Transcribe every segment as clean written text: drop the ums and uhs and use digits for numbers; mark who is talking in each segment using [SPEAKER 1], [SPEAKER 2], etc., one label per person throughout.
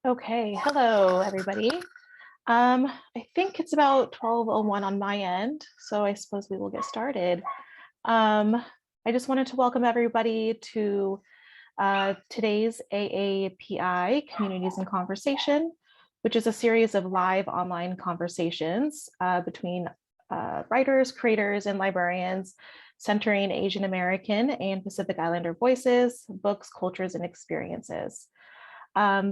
[SPEAKER 1] Okay, hello everybody. I think it's about 12:01 on my end, so I suppose we will get started. I just wanted to welcome everybody to today's AAPI Communities in Conversation, which is a series of live online conversations between writers, creators, and librarians centering Asian American and Pacific Islander voices, books, cultures, and experiences.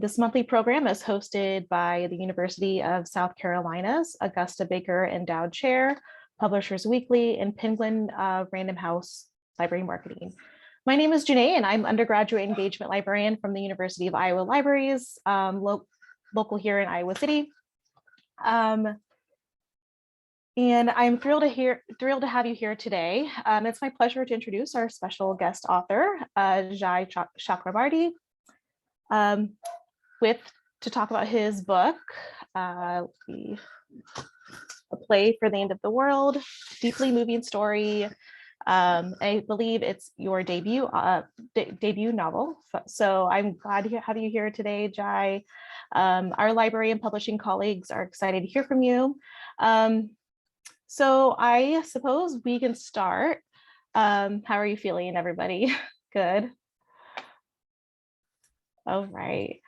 [SPEAKER 1] This monthly program is hosted by the University of South Carolina's Augusta Baker Endowed Chair, Publishers Weekly, and Penguin Random House Library Marketing. My name is Jenay, and I'm undergraduate engagement librarian from the University of Iowa Libraries, local here in Iowa City. And I'm thrilled to have you here today. It's my pleasure to introduce our special guest author, Jenay Chakrabarti, to talk about his book, A Play for the End of the World, deeply moving story. I believe it's your debut novel. So I'm glad to have you here today, Jai. Our library and publishing colleagues are excited to hear from you. So I suppose we can start. How are you feeling, everybody? Good. All right.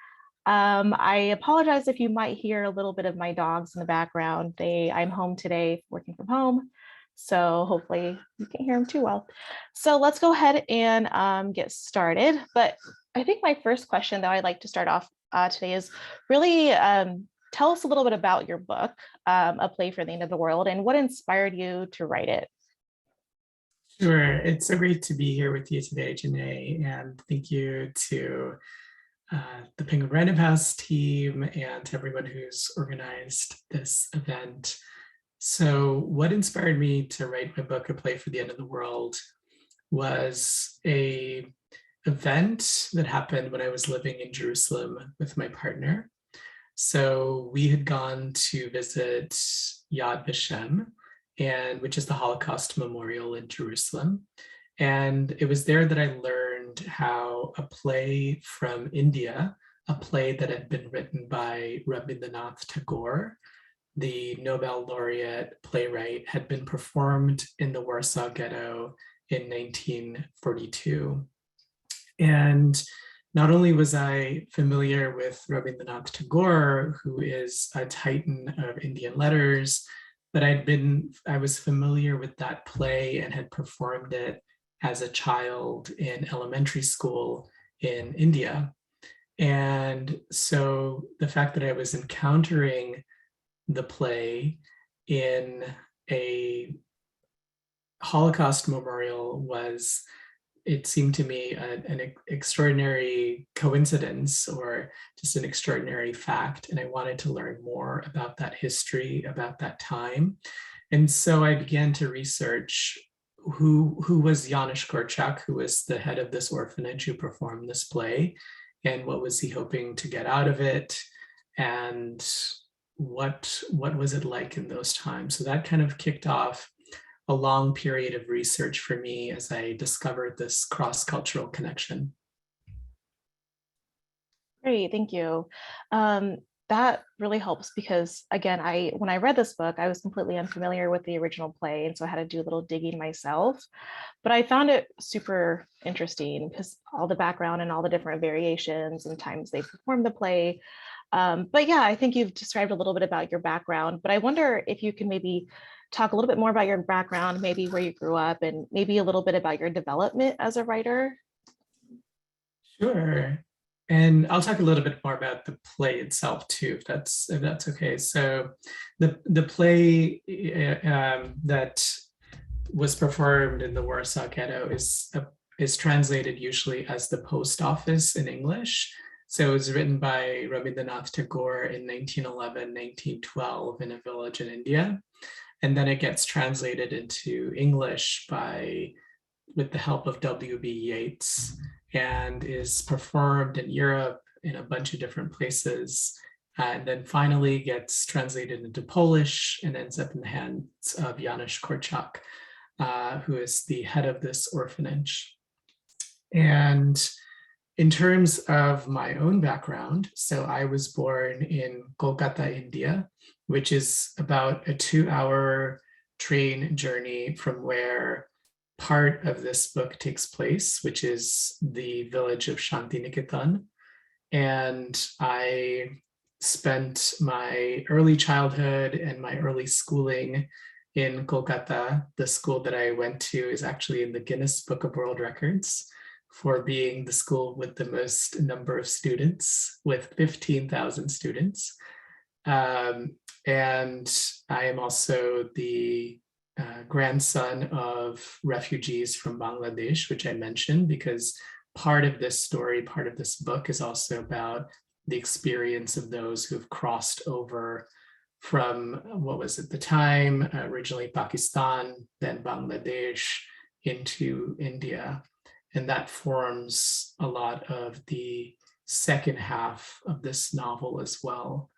[SPEAKER 1] I apologize if you might hear a little bit of my dogs in the background. I'm home today, working from home, so hopefully you can't hear them too well. So let's go ahead and get started. But I think my first question that I'd like to start off today is really tell us a little bit about your book, A Play for the End of the World, and what inspired you to write it.
[SPEAKER 2] Sure, it's so great to be here with you today, Jenay, and thank you to the Penguin Random House team and to everyone who's organized this event. So what inspired me to write my book, A Play for the End of the World, was a event that happened when I was living in Jerusalem with my partner. So we had gone to visit Yad Vashem, which is the Holocaust Memorial in Jerusalem. And it was there that I learned how a play from India, a play that had been written by Rabindranath Tagore, the Nobel laureate playwright, had been performed in the Warsaw Ghetto in 1942. And not only was I familiar with Rabindranath Tagore, who is a titan of Indian letters, but I was familiar with that play and had performed it as a child in elementary school in India. And so the fact that I was encountering the play in a Holocaust memorial it seemed to me an extraordinary coincidence, or just an extraordinary fact. And I wanted to learn more about that history, about that time. And so I began to research who was Janusz Korczak, who was the head of this orphanage who performed this play, and what was he hoping to get out of it, and what was it like in those times. So that kind of kicked off a long period of research for me as I discovered this cross-cultural connection.
[SPEAKER 1] Great, thank you. That really helps because, again, when I read this book, I was completely unfamiliar with the original play, and so I had to do a little digging myself. But I found it super interesting because all the background and all the different variations and times they performed the play. But yeah, I think you've described a little bit about your background, but I wonder if you can maybe talk a little bit more about your background, maybe where you grew up, and maybe a little bit about your development as a writer.
[SPEAKER 2] Sure. And I'll talk a little bit more about the play itself too, if that's okay. So the play that was performed in the Warsaw Ghetto is translated usually as The Post Office in English. So it was written by Rabindranath Tagore in 1911, 1912 in a village in India. And then it gets translated into English with the help of W.B. Yeats, and is performed in Europe in a bunch of different places, and then finally gets translated into Polish and ends up in the hands of Janusz Korczak, who is the head of this orphanage. And In terms of my own background, so I was born in Kolkata, India, which is about a 2-hour train journey from where part of this book takes place, which is the village of Shantiniketan. And I spent my early childhood and my early schooling in Kolkata. The school that I went to is actually in the Guinness Book of World Records for being the school with the most number of students, with 15,000 students. And I am also the grandson of refugees from Bangladesh, which I mentioned because part of this story, part of this book is also about the experience of those who've crossed over from what was at the time originally Pakistan, then Bangladesh, into India. And that forms a lot of the second half of this novel as well.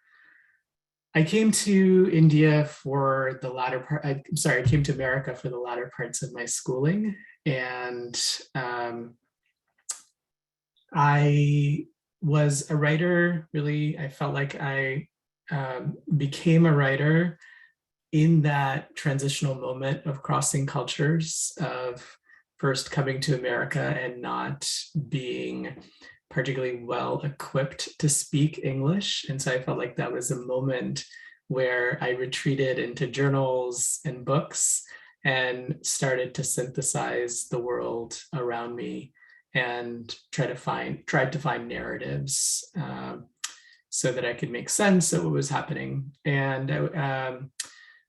[SPEAKER 2] I came to India for the latter part. I came to America for the latter parts of my schooling. And I was a writer, really. I felt like I became a writer in that transitional moment of crossing cultures, of first coming to America and not being particularly well equipped to speak English. And so I felt like that was a moment where I retreated into journals and books and started to synthesize the world around me and tried to find narratives so that I could make sense of what was happening. And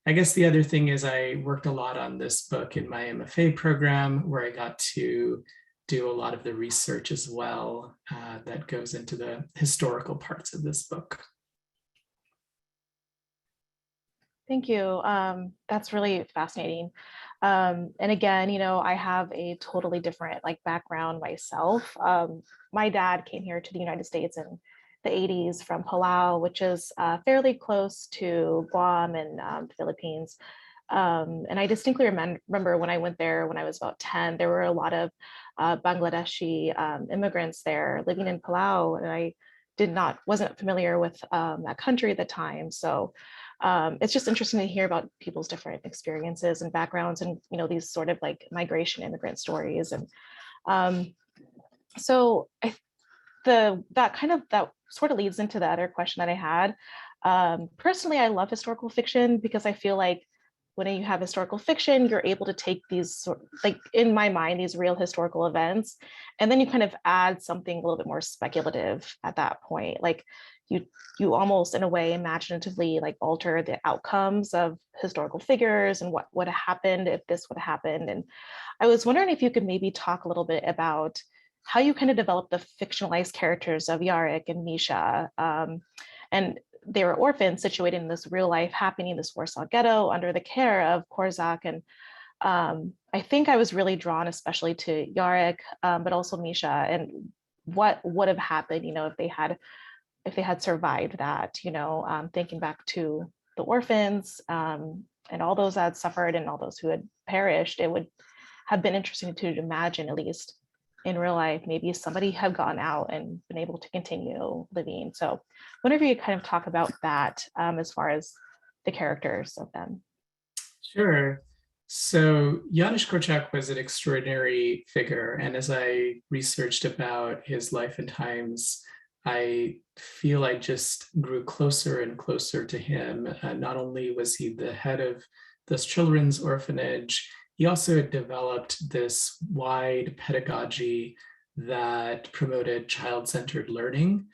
[SPEAKER 2] I guess the other thing is I worked a lot on this book in my MFA program, where I got to do a lot of the research as well that goes into the historical parts of this book.
[SPEAKER 1] Thank you. That's really fascinating. And again, I have a totally different background myself. My dad came here to the United States in the 80s from Palau, which is fairly close to Guam and the Philippines. And I distinctly remember when I went there when I was about 10, there were a lot of Bangladeshi immigrants there living in Palau, and I wasn't familiar with that country at the time. So it's just interesting to hear about people's different experiences and backgrounds, and these sort of migration immigrant stories. And so that sort of leads into the other question that I had. Personally, I love historical fiction because I feel like when you have historical fiction, you're able to take these in my mind, these real historical events, and then you kind of add something a little bit more speculative at that point. Like you almost in a way imaginatively alter the outcomes of historical figures and what would have happened if this would have happened. And I was wondering if you could maybe talk a little bit about how you kind of develop the fictionalized characters of Yarik and Misha. And they were orphans situated in this real life happening, this Warsaw ghetto under the care of Korzak. And I think I was really drawn especially to Yarik, but also Misha, and what would have happened, if they had survived that, thinking back to the orphans and all those that had suffered and all those who had perished. It would have been interesting to imagine, at least in real life, maybe somebody had gone out and been able to continue living. So whenever you kind of talk about that as far as the characters of them.
[SPEAKER 2] Sure. So Janusz Korczak was an extraordinary figure. And as I researched about his life and times, I feel I just grew closer and closer to him. Not only was he the head of this children's orphanage, he also had developed this wide pedagogy that promoted child-centered learning.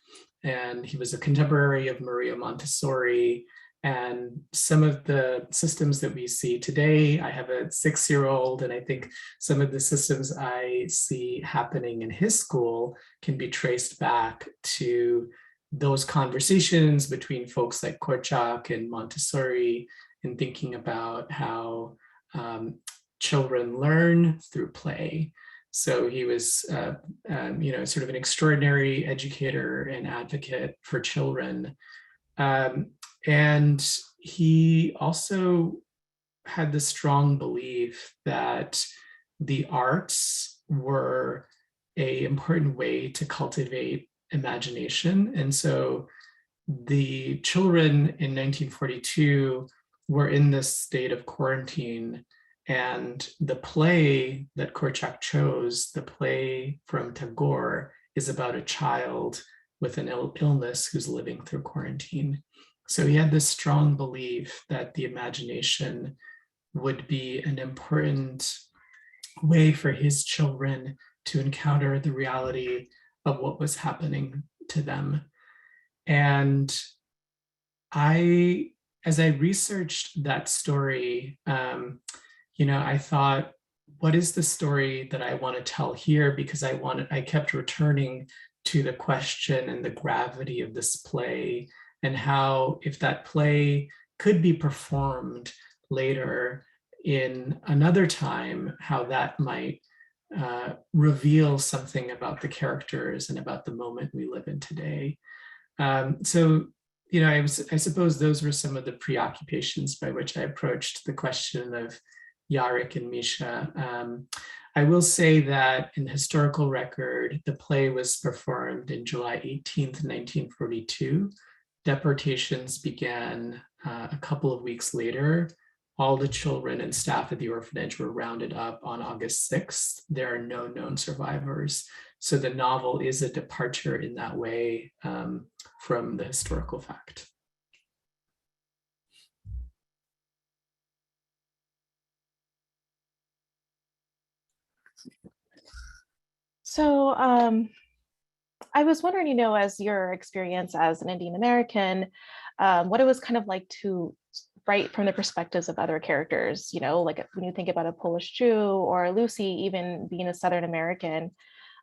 [SPEAKER 2] And he was a contemporary of Maria Montessori. And some of the systems that we see today, I have a 6-year-old, and I think some of the systems I see happening in his school can be traced back to those conversations between folks like Korczak and Montessori, and thinking about how children learn through play. So he was, sort of an extraordinary educator and advocate for children. And he also had the strong belief that the arts were a important way to cultivate imagination. And so the children in 1942 were in this state of quarantine, and the play that Korczak chose, the play from Tagore, is about a child with an illness who's living through quarantine. So he had this strong belief that the imagination would be an important way for his children to encounter the reality of what was happening to them. And as I researched that story, I thought, what is the story that I want to tell here? Because I kept returning to the question and the gravity of this play, and how, if that play could be performed later in another time, how that might reveal something about the characters and about the moment we live in today. So, I suppose those were some of the preoccupations by which I approached the question of Yarik and Misha. I will say that in the historical record, the play was performed in July 18th, 1942. Deportations began a couple of weeks later. All the children and staff at the orphanage were rounded up on August 6th. There are no known survivors. So the novel is a departure in that way from the historical fact.
[SPEAKER 1] So I was wondering, as your experience as an Indian American, what it was kind of like to write from the perspectives of other characters, like when you think about a Polish Jew or Lucy, even being a Southern American,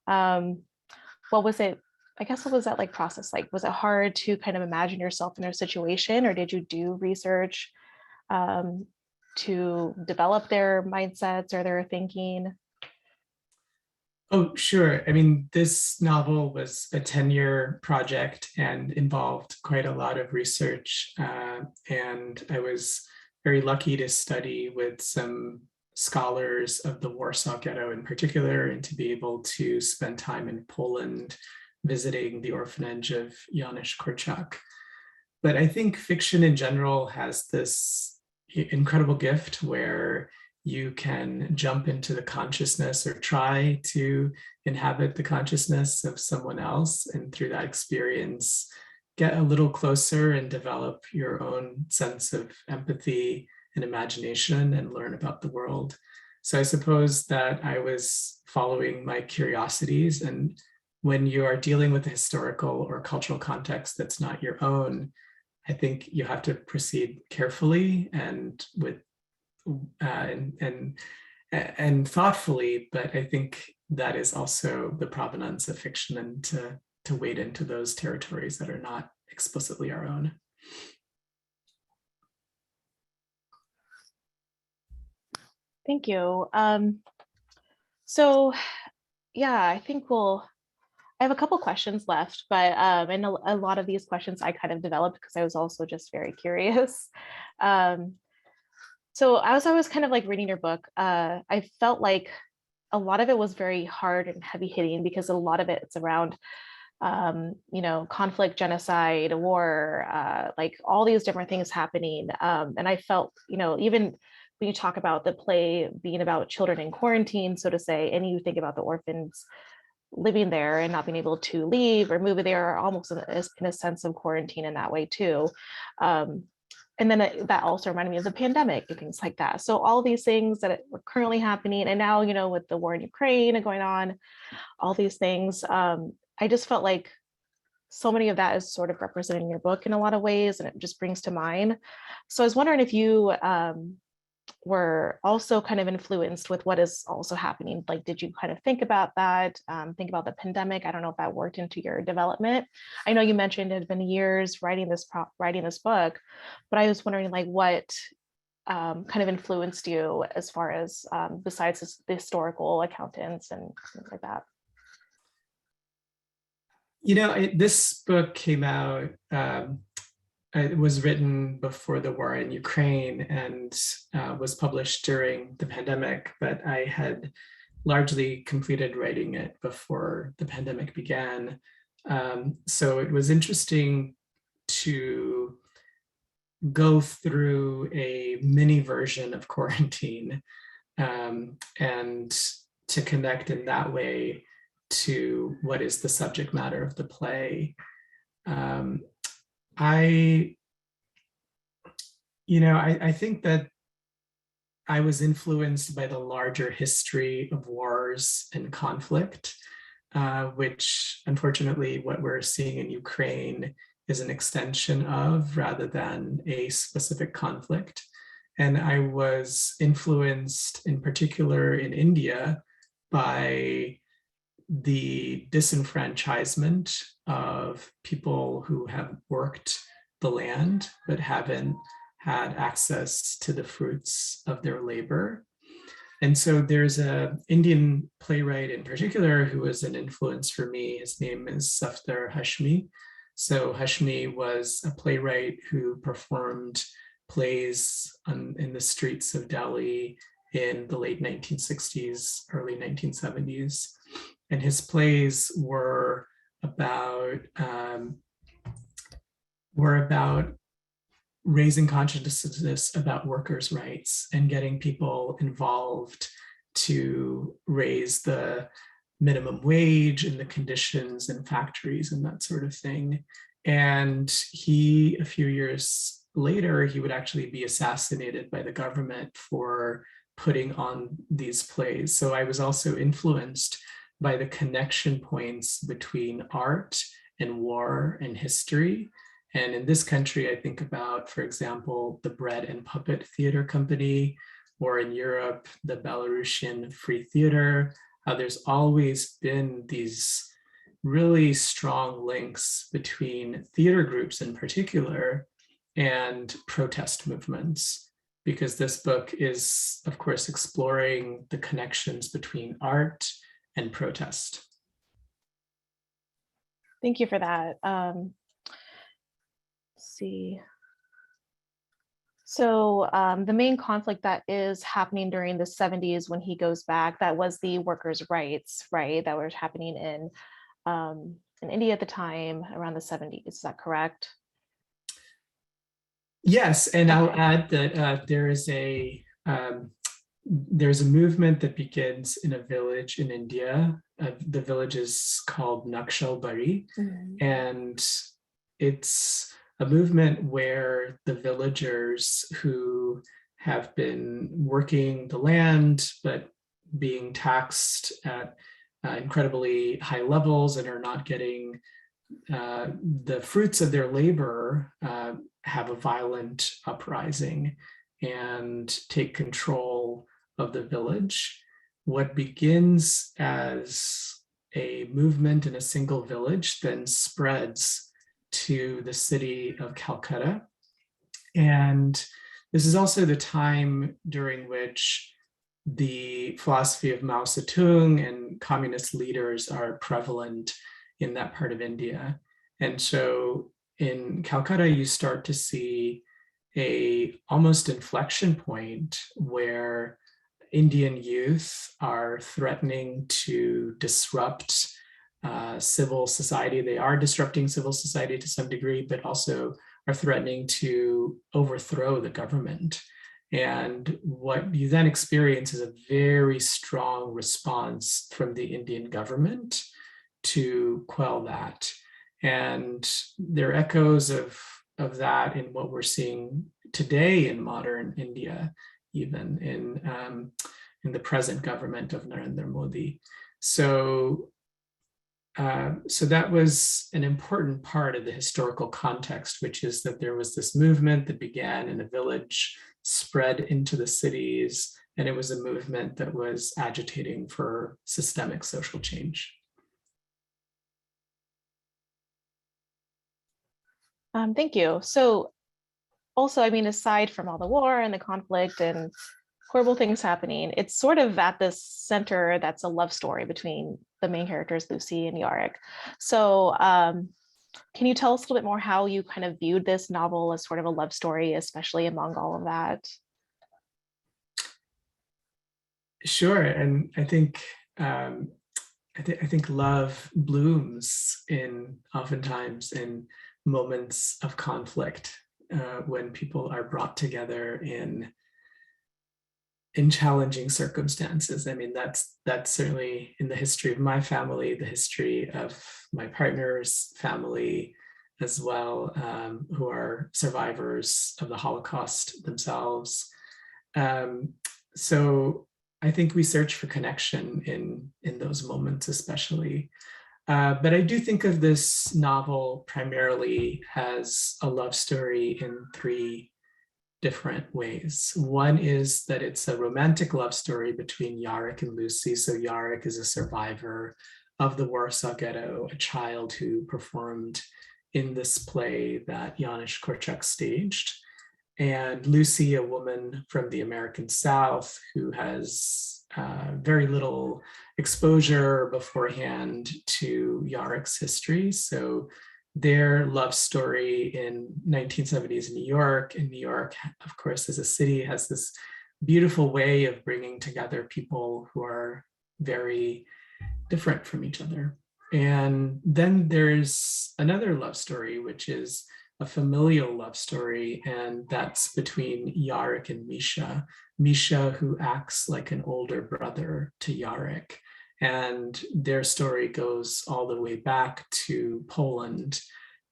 [SPEAKER 1] what was it? I guess what was that like process like? Was it hard to kind of imagine yourself in their situation, or did you do research to develop their mindsets or their thinking?
[SPEAKER 2] Oh, sure. I mean, this novel was a 10-year project and involved quite a lot of research. And I was very lucky to study with some scholars of the Warsaw Ghetto in particular, and to be able to spend time in Poland visiting the orphanage of Janusz Korczak. But I think fiction in general has this incredible gift where you can jump into the consciousness, or try to inhabit the consciousness of someone else, and through that experience get a little closer and develop your own sense of empathy and imagination and learn about the world. So I suppose that I was following my curiosities, and when you are dealing with a historical or cultural context that's not your own, I think you have to proceed carefully and with and thoughtfully, but I think that is also the provenance of fiction, and to wade into those territories that are not explicitly our own.
[SPEAKER 1] Thank you. So yeah, I think I have a couple questions left, but and a lot of these questions I kind of developed because I was also just very curious. So as I was kind of like reading your book, I felt like a lot of it was very hard and heavy hitting, because a lot of it's around conflict, genocide, war, like all these different things happening. And I felt, even when you talk about the play being about children in quarantine, so to say, and you think about the orphans living there and not being able to leave or move there, almost in a sense of quarantine in that way too. And then that also reminded me of the pandemic and things like that. So all these things that were currently happening, and now, with the war in Ukraine and going on, all these things, I just felt like so many of that is sort of represented in your book in a lot of ways, and it just brings to mind. So I was wondering if you were also kind of influenced with what is also happening. Like, did you kind of think about that, think about the pandemic? I don't know if that worked into your development. I know you mentioned it had been years writing this book, but I was wondering like what kind of influenced you as far as besides the historical accountants and things like that.
[SPEAKER 2] This book came out, it was written before the war in Ukraine, and was published during the pandemic, but I had largely completed writing it before the pandemic began. So it was interesting to go through a mini version of quarantine, and to connect in that way to what is the subject matter of the play. I, I think that I was influenced by the larger history of wars and conflict, which unfortunately what we're seeing in Ukraine is an extension of rather than a specific conflict. And I was influenced in particular in India by the disenfranchisement of people who have worked the land but haven't had access to the fruits of their labor. And so there's an Indian playwright in particular who was an influence for me. His name is Safter Hashmi. So Hashmi was a playwright who performed plays in the streets of Delhi in the late 1960s, early 1970s. And his plays were about raising consciousness about workers' rights and getting people involved to raise the minimum wage and the conditions in factories and that sort of thing. And he, a few years later, he would actually be assassinated by the government for putting on these plays. So I was also influenced by the connection points between art and war and history. And in this country, I think about, for example, the Bread and Puppet Theater Company, or in Europe, the Belarusian Free Theater. There's always been these really strong links between theater groups in particular and protest movements, because this book is, of course, exploring the connections between art and protest.
[SPEAKER 1] Thank you for that. Let's see. So the main conflict that is happening during the 70s when he goes back, that was the workers' rights, right? That was happening in India at the time around the 70s. Is that correct?
[SPEAKER 2] Yes, and okay. I'll add that there's a movement that begins in a village in India. The village is called Nakshalbari, and it's a movement where the villagers who have been working the land but being taxed at incredibly high levels and are not getting the fruits of their labor have a violent uprising and take control of the village. What begins as a movement in a single village then spreads to the city of Calcutta. And this is also the time during which the philosophy of Mao Zedong and communist leaders are prevalent in that part of India. And so in Calcutta, you start to see a almost inflection point where Indian youth are threatening to disrupt civil society. They are disrupting civil society to some degree, but also are threatening to overthrow the government. And what you then experience is a very strong response from the Indian government to quell that. And there are echoes of that in what we're seeing today in modern India, even in the present government of Narendra Modi. So that was an important part of the historical context, which is that there was this movement that began in a village, spread into the cities, and it was a movement that was agitating for systemic social change.
[SPEAKER 1] Thank you. So also, I mean, aside from all the war and the conflict and horrible things happening, it's sort of at the center that's a love story between the main characters, Lucy and Yarik. So can you tell us a little bit more how you kind of viewed this novel as sort of a love story, especially among all of that?
[SPEAKER 2] Sure, and um, I think love blooms in oftentimes in moments of conflict, when people are brought together in challenging circumstances. I mean, that's certainly in the history of my family, the history of my partner's family as well, who are survivors of the Holocaust themselves. Um, so I think we search for connection in those moments, especially. But I do think of this novel primarily as a love story in three different ways. One is that it's a romantic love story between Yarik and Lucy. So Yarik is a survivor of the Warsaw Ghetto, a child who performed in this play that Janusz Korczak staged. And Lucy, a woman from the American South who has very little exposure beforehand to Yarik's history. So their love story in 1970s New York, and New York, of course, as a city, has this beautiful way of bringing together people who are very different from each other. And then there's another love story, which is a familial love story, and that's between Yarik and Misha. Misha, who acts like an older brother to Yarik. And their story goes all the way back to Poland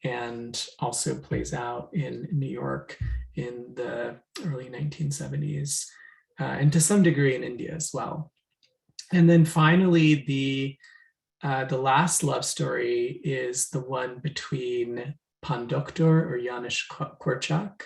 [SPEAKER 2] and also plays out in New York in the early 1970s, and to some degree in India as well. And then finally, the last love story is the one between Pan Doktor, or Janusz Korczak,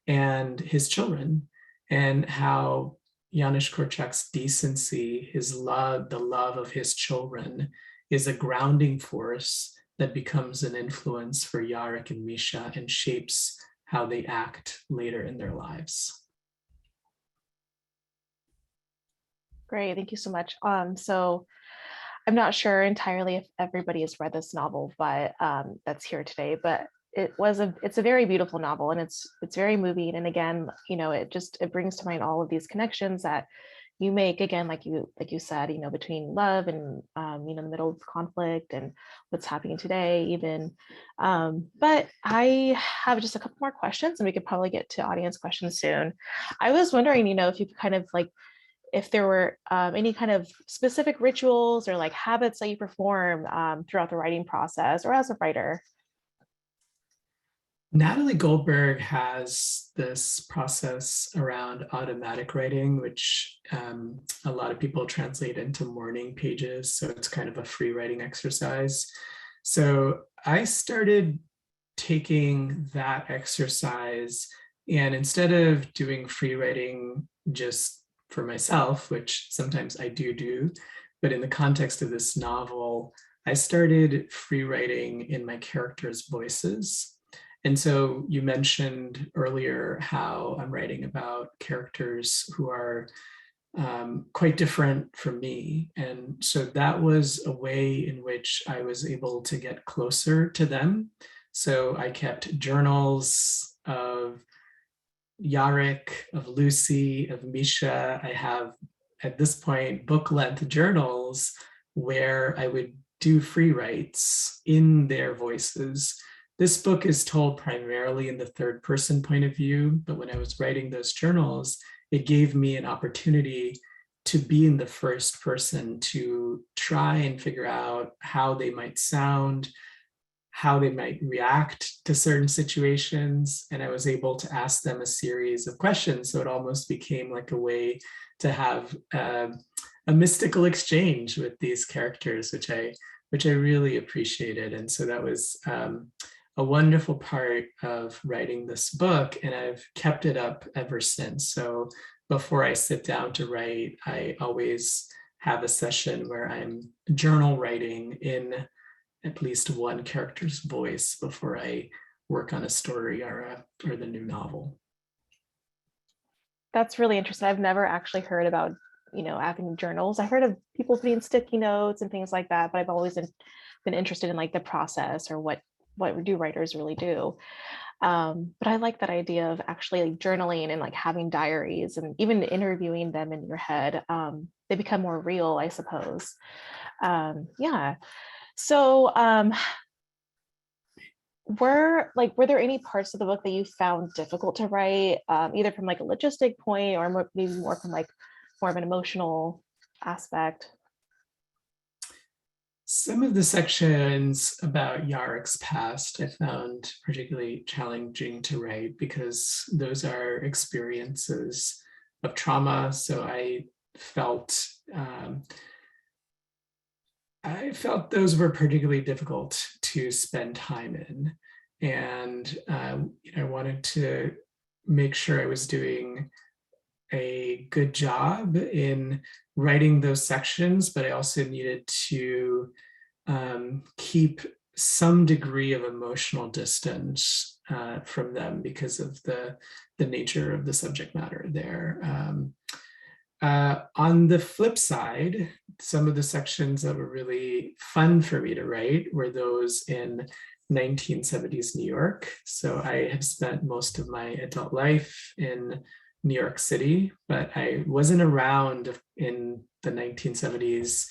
[SPEAKER 2] and his children, and how Janusz Korczak's decency, his love, the love of his children, is a grounding force that becomes an influence for Yarik and Misha and shapes how they act later in their lives.
[SPEAKER 1] Great, thank you so much. So I'm not sure entirely if everybody has read this novel, but that's here today. But it's a very beautiful novel, and it's very moving. And again, it brings to mind all of these connections that you make, again, like you said, between love and the middle of conflict and what's happening today, even. But I have just a couple more questions, and we could probably get to audience questions soon. I was wondering, if you could kind of like, if there were any kind of specific rituals or like habits that you perform throughout the writing process or as a writer.
[SPEAKER 2] Natalie Goldberg has this process around automatic writing, which a lot of people translate into morning pages. So it's kind of a free writing exercise. So I started taking that exercise, and instead of doing free writing just for myself, which sometimes I do, but in the context of this novel, I started free writing in my characters' voices. And so you mentioned earlier how I'm writing about characters who are quite different from me. And so that was a way in which I was able to get closer to them. So I kept journals of Yarik, of Lucy, of Misha. I have, at this point, book length journals where I would do free writes in their voices. This book is told primarily in the third person point of view, but when I was writing those journals, it gave me an opportunity to be in the first person, to try and figure out how they might sound, how they might react to certain situations. And I was able to ask them a series of questions. So it almost became like a way to have a mystical exchange with these characters, which I really appreciated. And so that was a wonderful part of writing this book, and I've kept it up ever since. So before I sit down to write, I always have a session where I'm journal writing in at least one character's voice before I work on a story or the new novel.
[SPEAKER 1] That's really interesting. I've never actually heard about, having journals. I heard of people putting sticky notes and things like that, but I've always been interested in like the process or what do writers really do. But I like that idea of actually like journaling and like having diaries and even interviewing them in your head. They become more real, I suppose. Yeah. So were there any parts of the book that you found difficult to write, either from like a logistic point or maybe more from like more of an emotional aspect?
[SPEAKER 2] Some of the sections about Yarik's past I found particularly challenging to write because those are experiences of trauma. So felt um, I felt those were particularly difficult to spend time in, and I wanted to make sure I was doing a good job in writing those sections, but I also needed to keep some degree of emotional distance from them because of the nature of the subject matter there. On the flip side, some of the sections that were really fun for me to write were those in 1970s New York. So I had spent most of my adult life in New York City, but I wasn't around in the 1970s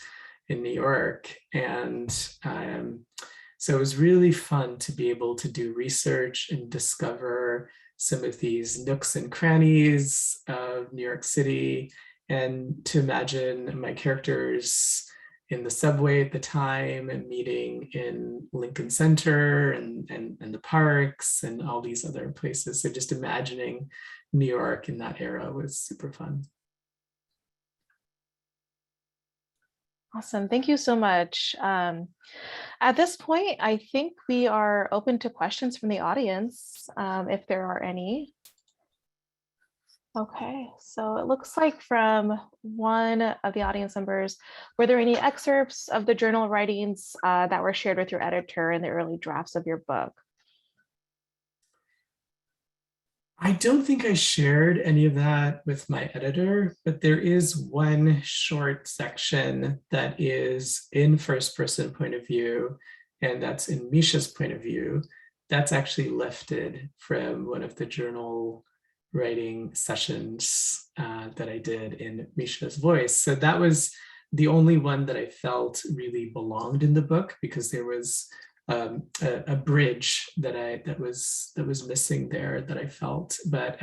[SPEAKER 2] in New York. And so it was really fun to be able to do research and discover some of these nooks and crannies of New York City, and to imagine my characters in the subway at the time and meeting in Lincoln Center and the parks and all these other places. So just imagining New York in that era was super fun.
[SPEAKER 1] Awesome. Thank you so much. At this point, I think we are open to questions from the audience, if there are any. Okay, so it looks like from one of the audience members, were there any excerpts of the journal writings that were shared with your editor in the early drafts of your book?
[SPEAKER 2] I don't think I shared any of that with my editor, but there is one short section that is in first person point of view, and that's in Misha's point of view. That's actually lifted from one of the journal writing sessions that I did in Misha's voice. So that was the only one that I felt really belonged in the book, because there was a bridge that was missing there that I felt. But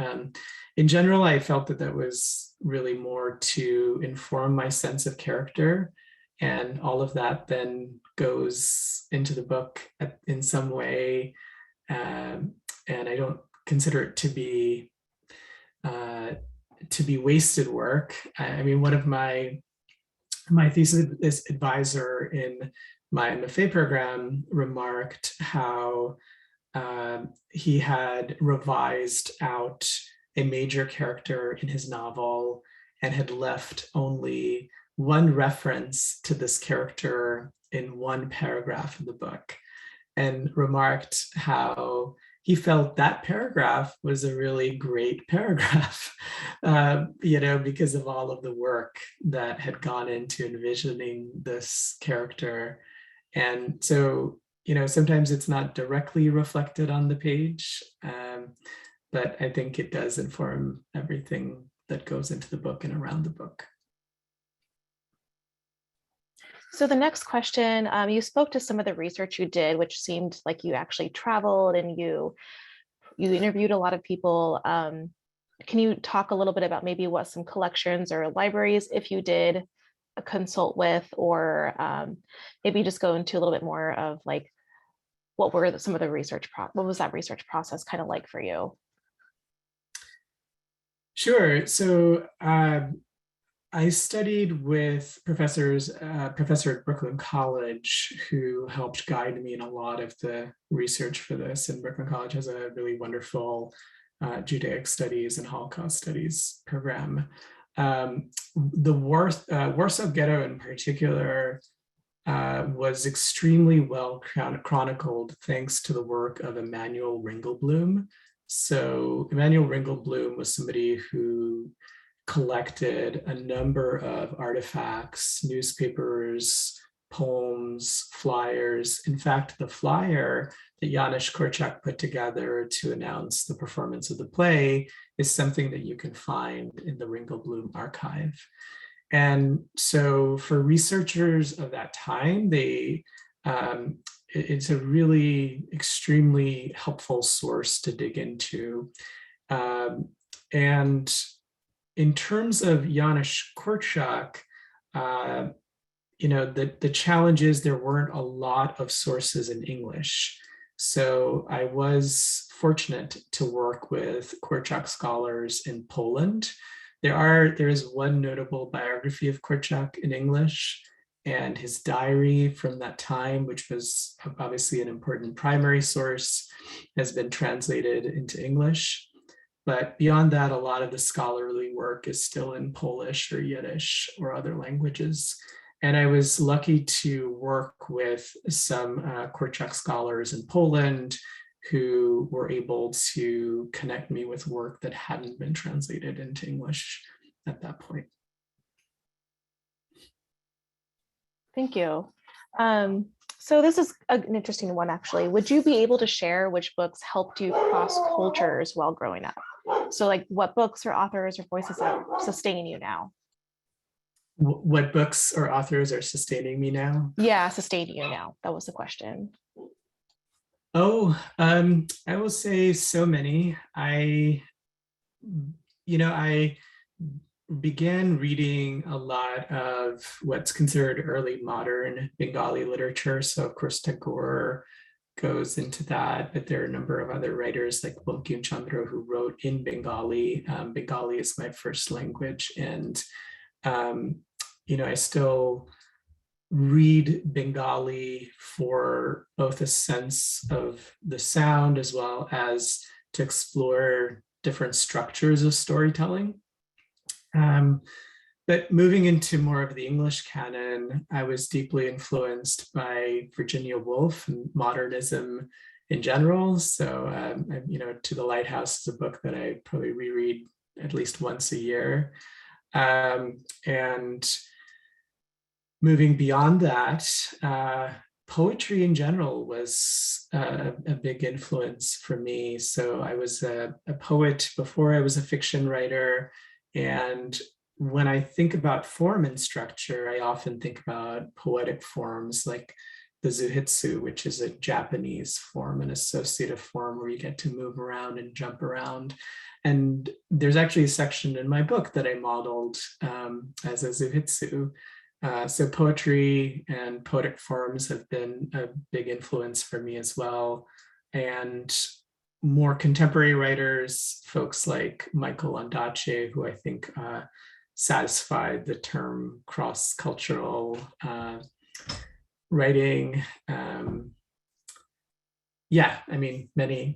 [SPEAKER 2] in general, I felt that was really more to inform my sense of character, and all of that then goes into the book in some way. And I don't consider it to be wasted work. I mean, one of my thesis advisor in my MFA program remarked how he had revised out a major character in his novel and had left only one reference to this character in one paragraph in the book, and remarked how he felt that paragraph was a really great paragraph, because of all of the work that had gone into envisioning this character. And so, sometimes it's not directly reflected on the page, but I think it does inform everything that goes into the book and around the book.
[SPEAKER 1] So the next question, you spoke to some of the research you did, which seemed like you actually traveled and you interviewed a lot of people. Can you talk a little bit about maybe what some collections or libraries, if you did, consult with, or maybe just go into a little bit more of like, what were some of the what was that research process kind of like for you?
[SPEAKER 2] Sure. So I studied with professor at Brooklyn College, who helped guide me in a lot of the research for this. And Brooklyn College has a really wonderful Judaic Studies and Holocaust Studies program. The Warsaw Ghetto in particular was extremely well chronicled thanks to the work of Emanuel Ringelblum. So Emanuel Ringelblum was somebody who collected a number of artifacts, newspapers, poems, flyers. In fact, the flyer that Janusz Korczak put together to announce the performance of the play is something that you can find in the Ringelblum archive. And so for researchers of that time, it's a really extremely helpful source to dig into. And in terms of Janusz Korczak, the challenge is there weren't a lot of sources in English. So I was fortunate to work with Korczak scholars in Poland. There is one notable biography of Korczak in English, and his diary from that time, which was obviously an important primary source, has been translated into English. But beyond that, a lot of the scholarly work is still in Polish or Yiddish or other languages. And I was lucky to work with some Korczak scholars in Poland who were able to connect me with work that hadn't been translated into English at that point.
[SPEAKER 1] Thank you. So this is an interesting one, actually. Would you be able to share which books helped you cross cultures while growing up? So like what books or authors or voices that sustain you now?
[SPEAKER 2] What books or authors are sustaining me now?
[SPEAKER 1] Yeah, sustaining you now. That was the question.
[SPEAKER 2] Oh, I will say so many. I began reading a lot of what's considered early modern Bengali literature. So of course, Tagore goes into that, but there are a number of other writers like Bankim Chandra who wrote in Bengali. Bengali is my first language, and I still read Bengali for both a sense of the sound as well as to explore different structures of storytelling. But moving into more of the English canon, I was deeply influenced by Virginia Woolf and modernism in general. So, To the Lighthouse is a book that I probably reread at least once a year. And moving beyond that, poetry in general was a big influence for me. So I was a poet before I was a fiction writer. And when I think about form and structure, I often think about poetic forms like the zuhitsu, which is a Japanese form, an associative form where you get to move around and jump around. And there's actually a section in my book that I modeled as a zuhitsu. So poetry and poetic forms have been a big influence for me as well. And more contemporary writers, folks like Michael Ondaatje, who I think satisfied the term cross-cultural writing.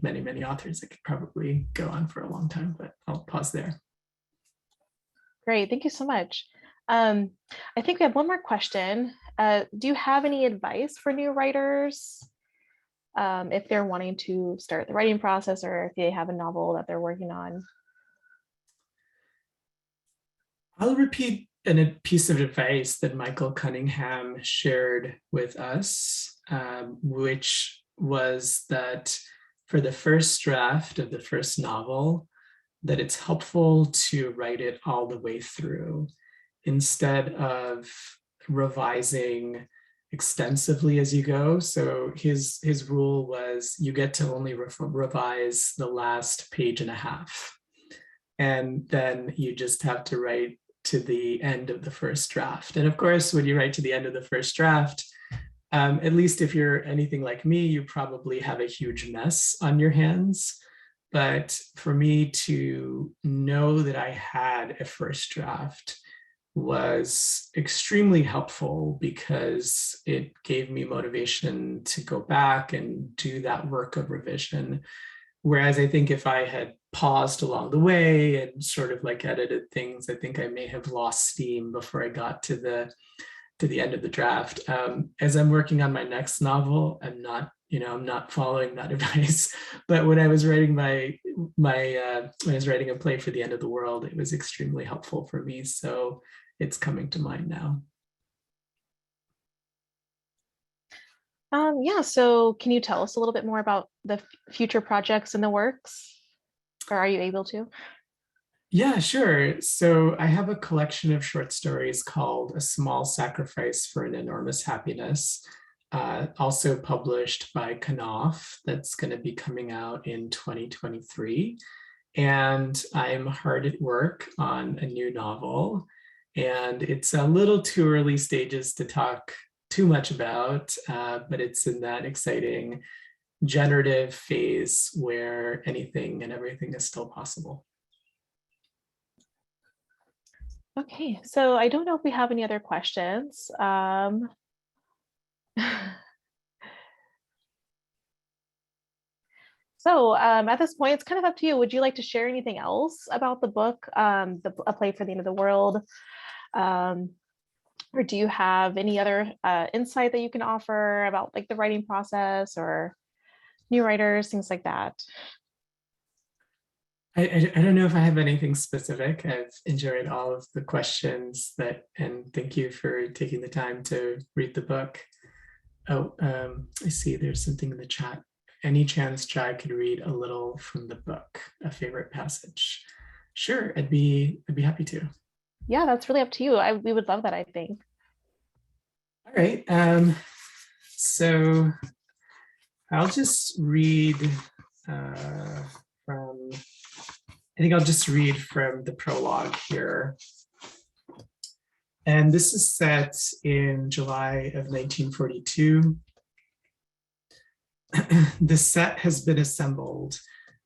[SPEAKER 2] Many authors. I could probably go on for a long time, but I'll pause there.
[SPEAKER 1] Great, thank you so much. I think we have one more question. Do you have any advice for new writers if they're wanting to start the writing process or if they have a novel that they're working on?
[SPEAKER 2] I'll repeat a piece of advice that Michael Cunningham shared with us, which was that for the first draft of the first novel, that it's helpful to write it all the way through instead of revising extensively as you go. So his rule was you get to only revise the last page and a half. And then you just have to write to the end of the first draft. And of course, when you write to the end of the first draft, at least if you're anything like me, you probably have a huge mess on your hands. But for me to know that I had a first draft was extremely helpful because it gave me motivation to go back and do that work of revision. Whereas I think if I had paused along the way and sort of like edited things, I think I may have lost steam before I got to the end of the draft. As I'm working on my next novel, I'm not following that advice. But when I was writing when I was writing a play for the End of the World, it was extremely helpful for me. So it's coming to mind now.
[SPEAKER 1] Yeah, so can you tell us a little bit more about the future projects in the works? Or are you able to?
[SPEAKER 2] Yeah, sure. So I have a collection of short stories called A Small Sacrifice for an Enormous Happiness, also published by Knopf, that's going to be coming out in 2023. And I'm hard at work on a new novel. And it's a little too early stages to talk too much about, but it's in that exciting generative phase where anything and everything is still possible.
[SPEAKER 1] Okay, so I don't know if we have any other questions. At this point, it's kind of up to you. Would you like to share anything else about the book, A Play for the End of the World? Um, or do you have any other insight that you can offer about like the writing process or new writers, things like that?
[SPEAKER 2] I don't know if I have anything specific. I've enjoyed all of the questions and thank you for taking the time to read the book. Oh, I see there's something in the chat. Any chance Jai could read a little from the book, a favorite passage? Sure, I'd be happy to.
[SPEAKER 1] Yeah, that's really up to you. We would love that, I think.
[SPEAKER 2] All right. So I'll just read from, I think I'll just read from the prologue here. And this is set in July of 1942. The set has been assembled.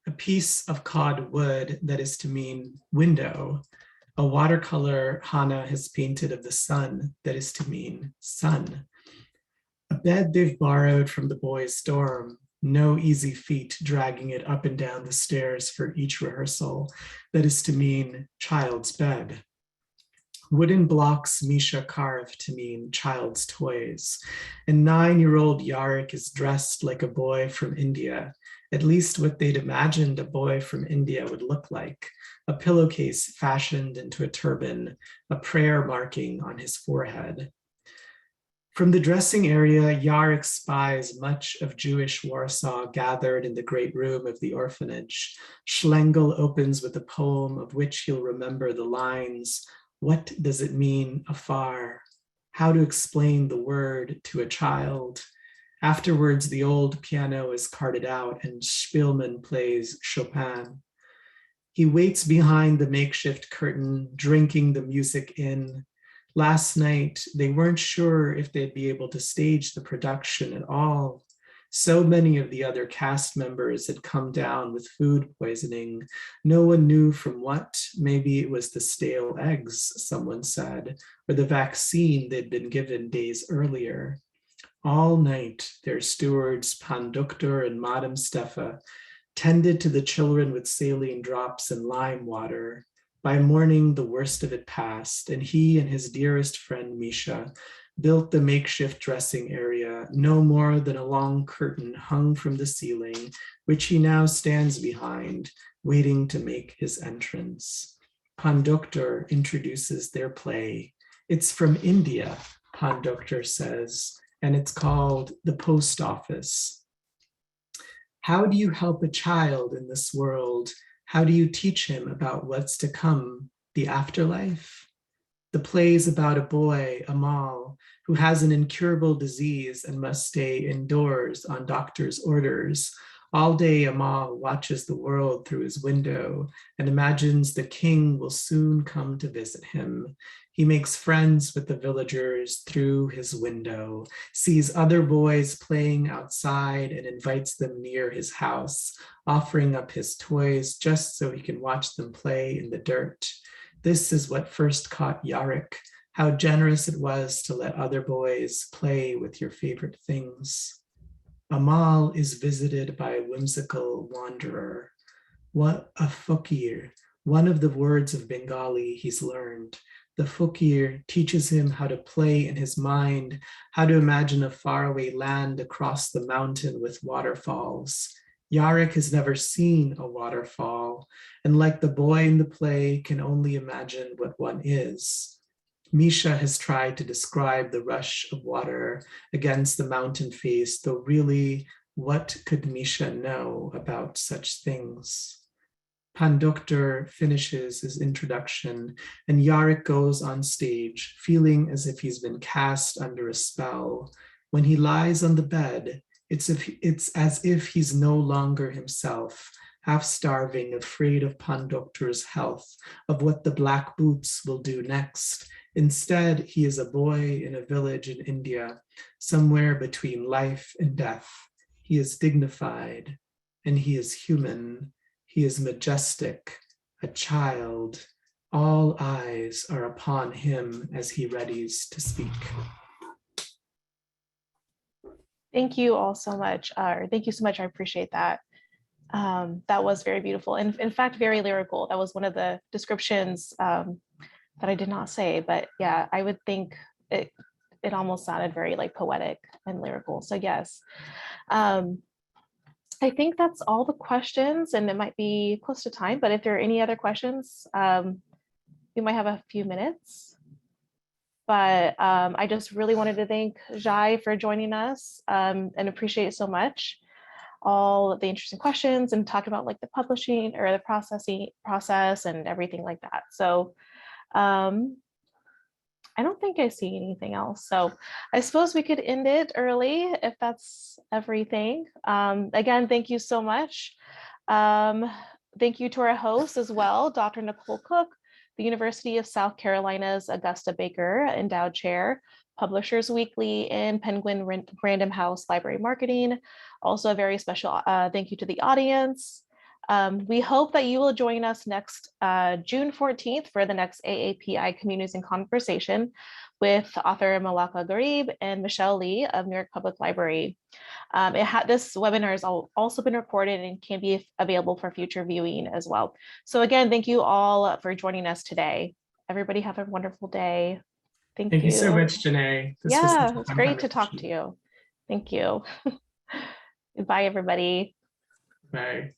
[SPEAKER 2] A piece of cod wood that is to mean window. A watercolor Hannah has painted of the sun that is to mean sun. A bed they've borrowed from the boys' dorm. No easy feet dragging it up and down the stairs for each rehearsal. That is to mean child's bed. Wooden blocks Misha carved to mean child's toys. And 9-year-old Yarik is dressed like a boy from India, at least what they'd imagined a boy from India would look like. A pillowcase fashioned into a turban, a prayer marking on his forehead. From the dressing area, Yarik spies much of Jewish Warsaw gathered in the great room of the orphanage. Schlegel opens with a poem of which he'll remember the lines. What does it mean, afar? How to explain the word to a child? Afterwards, the old piano is carted out and Spielmann plays Chopin. He waits behind the makeshift curtain, drinking the music in. Last night, they weren't sure if they'd be able to stage the production at all. So many of the other cast members had come down with food poisoning. No one knew from what. Maybe it was the stale eggs, someone said, or the vaccine they'd been given days earlier. All night, their stewards, Panduktor and Madame Steffa, tended to the children with saline drops and lime water. By morning, the worst of it passed, and he and his dearest friend Misha built the makeshift dressing area, no more than a long curtain hung from the ceiling, which he now stands behind, waiting to make his entrance. Panduktor introduces their play. It's from India, Panduktor says, and it's called The Post Office. How do you help a child in this world? How do you teach him about what's to come, the afterlife? The play's about a boy, Amal, who has an incurable disease and must stay indoors on doctor's orders. All day, Amal watches the world through his window and imagines the king will soon come to visit him. He makes friends with the villagers through his window, sees other boys playing outside and invites them near his house, offering up his toys just so he can watch them play in the dirt. This is what first caught Yarik, how generous it was to let other boys play with your favorite things. Amal is visited by a whimsical wanderer. What a fakir, one of the words of Bengali he's learned. The fakir teaches him how to play in his mind, how to imagine a faraway land across the mountain with waterfalls. Yarik has never seen a waterfall, and like the boy in the play, can only imagine what one is. Misha has tried to describe the rush of water against the mountain face, though really, what could Misha know about such things? Pandukter finishes his introduction, and Yarik goes on stage, feeling as if he's been cast under a spell. When he lies on the bed, it's as if he's no longer himself, half starving, afraid of Pandukter's health, of what the black boots will do next. Instead, he is a boy in a village in India, somewhere between life and death. He is dignified, and he is human. He is majestic, a child. All eyes are upon him as he readies to speak.
[SPEAKER 1] Thank you all so much. Thank you so much. I appreciate that. That was very beautiful, and in fact, very lyrical. That was one of the descriptions that I did not say, but yeah, I would think it almost sounded very like poetic and lyrical. So yes, I think that's all the questions, and it might be close to time, but if there are any other questions, we might have a few minutes. But I just really wanted to thank Jai for joining us and appreciate so much all the interesting questions and talk about like the publishing or the process and everything like that. So I don't think I see anything else. So I suppose we could end it early if that's everything. Again, thank you so much. Thank you to our host as well, Dr. Nicole Cook, the University of South Carolina's Augusta Baker Endowed Chair, Publishers Weekly, and Penguin Random House Library Marketing. Also a very special thank you to the audience. We hope that you will join us next June 14th for the next AAPI Communities in Conversation with author Malaka Garib and Michelle Lee of New York Public Library. This webinar has also been recorded and can be available for future viewing as well. So again, thank you all for joining us today. Everybody have a wonderful day. Thank you.
[SPEAKER 2] Thank you so much, Jenay.
[SPEAKER 1] Yeah, it's great to talk to you. Thank you. Goodbye, everybody.
[SPEAKER 2] Bye.